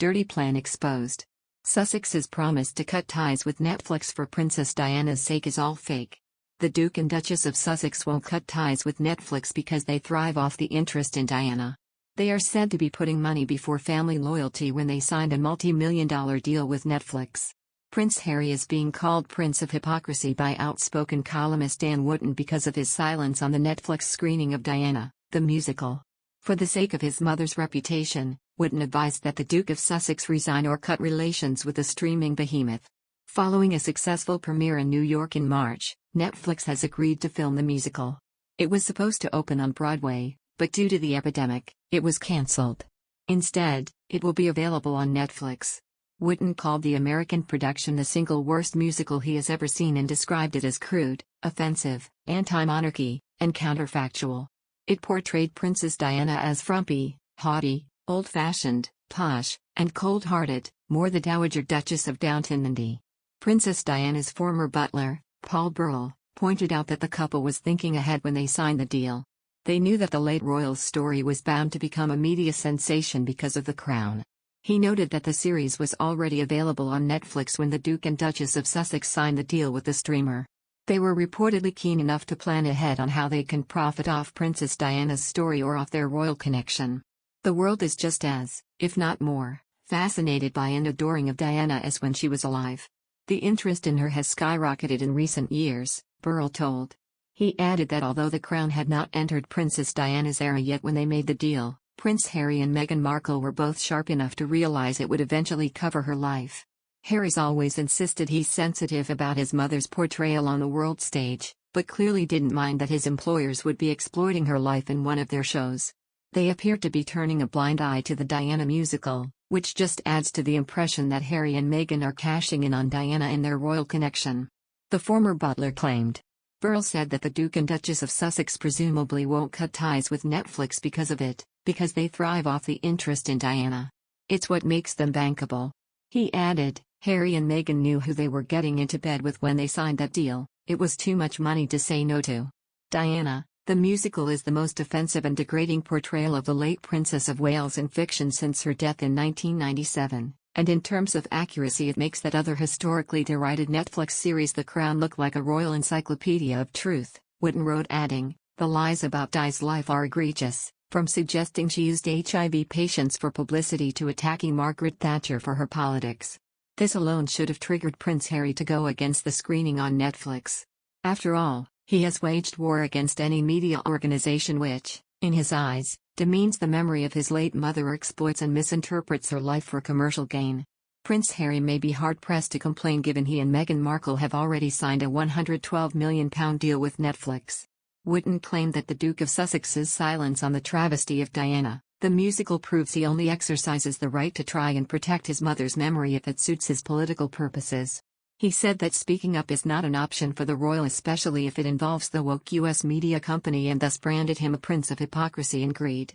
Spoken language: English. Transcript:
dirty plan exposed. Sussex's promise to cut ties with Netflix for Princess Diana's sake is all fake. The Duke and Duchess of Sussex won't cut ties with Netflix because they thrive off the interest in Diana. They are said to be putting money before family loyalty when they signed a multi-million-dollar deal with Netflix. Prince Harry is being called Prince of Hypocrisy by outspoken columnist Dan Wootton because of his silence on the Netflix screening of Diana, the musical. For the sake of his mother's reputation, Wootton advised that the Duke of Sussex resign or cut relations with the streaming behemoth. Following a successful premiere in New York in March, Netflix has agreed to film the musical. It was supposed to open on Broadway, but due to the epidemic, it was cancelled. Instead, it will be available on Netflix. Wootton called the American production the single worst musical he has ever seen and described it as crude, offensive, anti-monarchy, and counterfactual. It portrayed Princess Diana as frumpy, haughty, old-fashioned, posh, and cold-hearted, more the Dowager Duchess of Downton Abbey. Princess Diana's former butler, Paul Burrell, pointed out that the couple was thinking ahead when they signed the deal. They knew that the late royal's story was bound to become a media sensation because of The Crown. He noted that the series was already available on Netflix when the Duke and Duchess of Sussex signed the deal with the streamer. They were reportedly keen enough to plan ahead on how they can profit off Princess Diana's story or off their royal connection. The world is just as, if not more, fascinated by and adoring of Diana as when she was alive. The interest in her has skyrocketed in recent years, Burrell told. He added that although the crown had not entered Princess Diana's era yet when they made the deal, Prince Harry and Meghan Markle were both sharp enough to realize it would eventually cover her life. Harry's always insisted he's sensitive about his mother's portrayal on the world stage, but clearly didn't mind that his employers would be exploiting her life in one of their shows. They appear to be turning a blind eye to the Diana musical, which just adds to the impression that Harry and Meghan are cashing in on Diana and their royal connection. The former butler claimed. Burrell said that the Duke and Duchess of Sussex presumably won't cut ties with Netflix because of it, because they thrive off the interest in Diana. It's what makes them bankable. He added, Harry and Meghan knew who they were getting into bed with when they signed that deal. It was too much money to say no to. Diana, the musical, is the most offensive and degrading portrayal of the late Princess of Wales in fiction since her death in 1997, and in terms of accuracy it makes that other historically derided Netflix series The Crown look like a royal encyclopedia of truth, Wootton wrote, adding, the lies about Di's life are egregious, from suggesting she used HIV patients for publicity to attacking Margaret Thatcher for her politics. This alone should have triggered Prince Harry to go against the screening on Netflix. After all, he has waged war against any media organization which, in his eyes, demeans the memory of his late mother or exploits and misinterprets her life for commercial gain. Prince Harry may be hard-pressed to complain given he and Meghan Markle have already signed a £112 million deal with Netflix. Wootton claimed that the Duke of Sussex's silence on the travesty of Diana, the musical, proves he only exercises the right to try and protect his mother's memory if it suits his political purposes. He said that speaking up is not an option for the royal, especially if it involves the woke US media company, and thus branded him a prince of hypocrisy and greed.